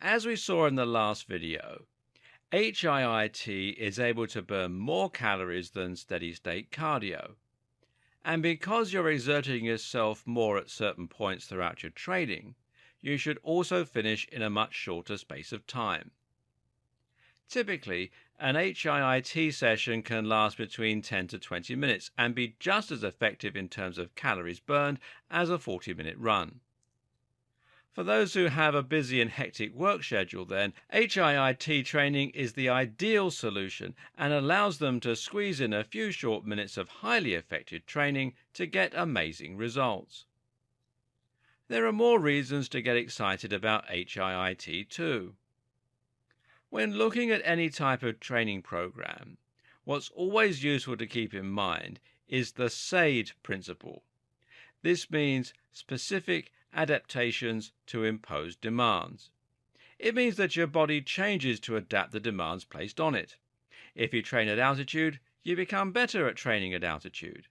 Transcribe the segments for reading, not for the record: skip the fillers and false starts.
As we saw in the last video, HIIT is able to burn more calories than steady-state cardio. And because you're exerting yourself more at certain points throughout your training, you should also finish in a much shorter space of time. Typically, an HIIT session can last between 10 to 20 minutes and be just as effective in terms of calories burned as a 40-minute run. For those who have a busy and hectic work schedule, then HIIT training is the ideal solution and allows them to squeeze in a few short minutes of highly effective training to get amazing results. There are more reasons to get excited about HIIT too. When looking at any type of training program, what's always useful to keep in mind is the SAID principle. This means specific adaptations to imposed demands. It means that your body changes to adapt the demands placed on it. If you train at altitude, you become better at training at altitude.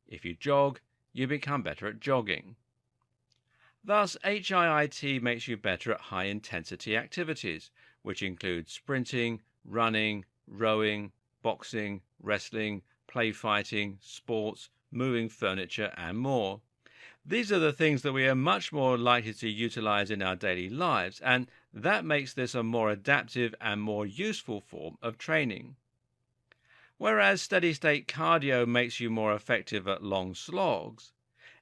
If you jog, you become better at jogging. Thus, HIIT makes you better at high-intensity activities, which include sprinting, running, rowing, boxing, wrestling, play fighting, sports, moving furniture, and more. These are the things that we are much more likely to utilize in our daily lives, and that makes this a more adaptive and more useful form of training. Whereas steady-state cardio makes you more effective at long slogs,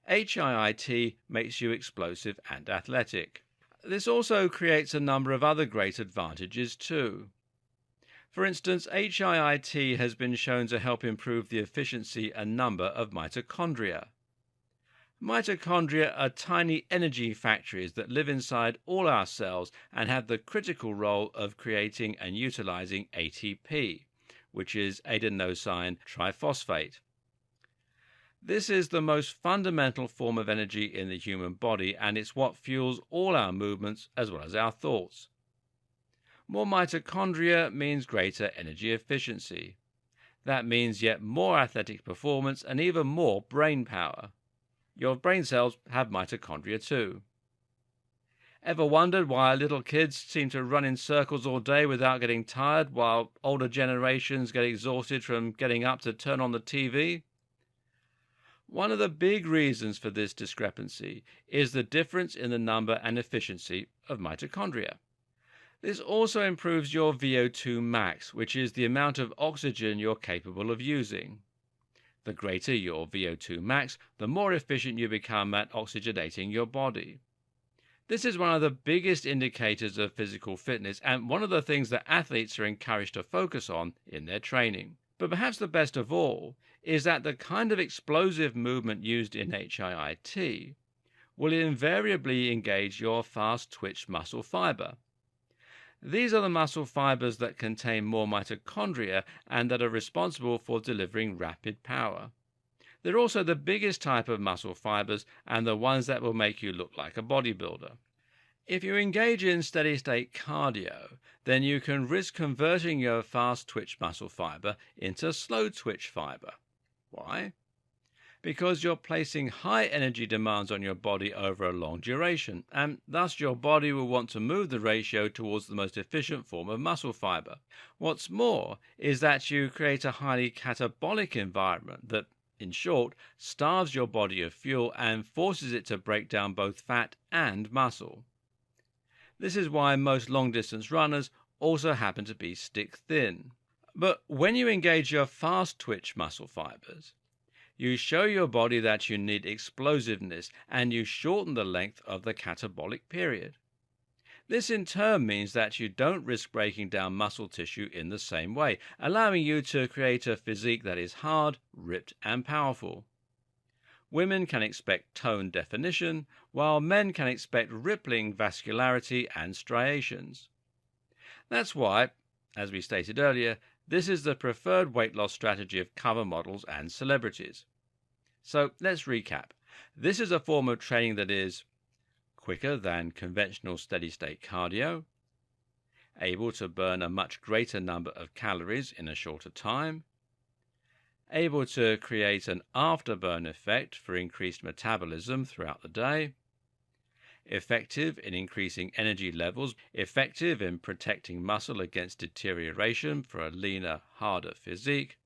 HIIT makes you explosive and athletic. This also creates a number of other great advantages too. For instance, HIIT has been shown to help improve the efficiency and number of mitochondria. Mitochondria are tiny energy factories that live inside all our cells and have the critical role of creating and utilizing ATP, which is adenosine triphosphate. This is the most fundamental form of energy in the human body, and it's what fuels all our movements as well as our thoughts. More mitochondria means greater energy efficiency. That means yet more athletic performance and even more brain power. Your brain cells have mitochondria too. Ever wondered why little kids seem to run in circles all day without getting tired, while older generations get exhausted from getting up to turn on the TV? One of the big reasons for this discrepancy is the difference in the number and efficiency of mitochondria. This also improves your VO2 max, which is the amount of oxygen you're capable of using. The greater your VO2 max, the more efficient you become at oxygenating your body. This is one of the biggest indicators of physical fitness and one of the things that athletes are encouraged to focus on in their training. But perhaps the best of all is that the kind of explosive movement used in HIIT will invariably engage your fast-twitch muscle fiber. These are the muscle fibers that contain more mitochondria and that are responsible for delivering rapid power. They're also the biggest type of muscle fibers and the ones that will make you look like a bodybuilder. If you engage in steady-state cardio, then you can risk converting your fast-twitch muscle fiber into slow-twitch fiber. Why? Because you're placing high energy demands on your body over a long duration, and thus your body will want to move the ratio towards the most efficient form of muscle fiber. What's more is that you create a highly catabolic environment that, in short, starves your body of fuel and forces it to break down both fat and muscle. This is why most long-distance runners also happen to be stick-thin. But when you engage your fast-twitch muscle fibers, you show your body that you need explosiveness and you shorten the length of the catabolic period. This in turn means that you don't risk breaking down muscle tissue in the same way, allowing you to create a physique that is hard, ripped, and powerful. Women can expect toned definition, while men can expect rippling vascularity and striations. That's why, as we stated earlier, this is the preferred weight loss strategy of cover models and celebrities. So let's recap. This is a form of training that is quicker than conventional steady-state cardio, able to burn a much greater number of calories in a shorter time, able to create an afterburn effect for increased metabolism throughout the day, effective in increasing energy levels, effective in protecting muscle against deterioration for a leaner, harder physique,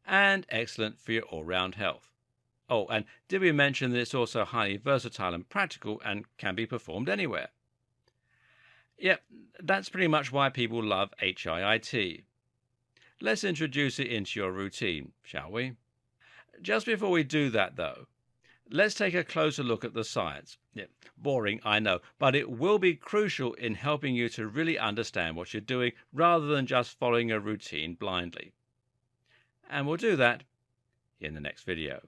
and excellent for your all-round health. Oh, and did we mention that it's also highly versatile and practical and can be performed anywhere? Yep, that's pretty much why people love HIIT. Let's introduce it into your routine, shall we? Just before we do that, though, let's take a closer look at the science. Yeah, boring, I know, but it will be crucial in helping you to really understand what you're doing rather than just following a routine blindly. And we'll do that in the next video.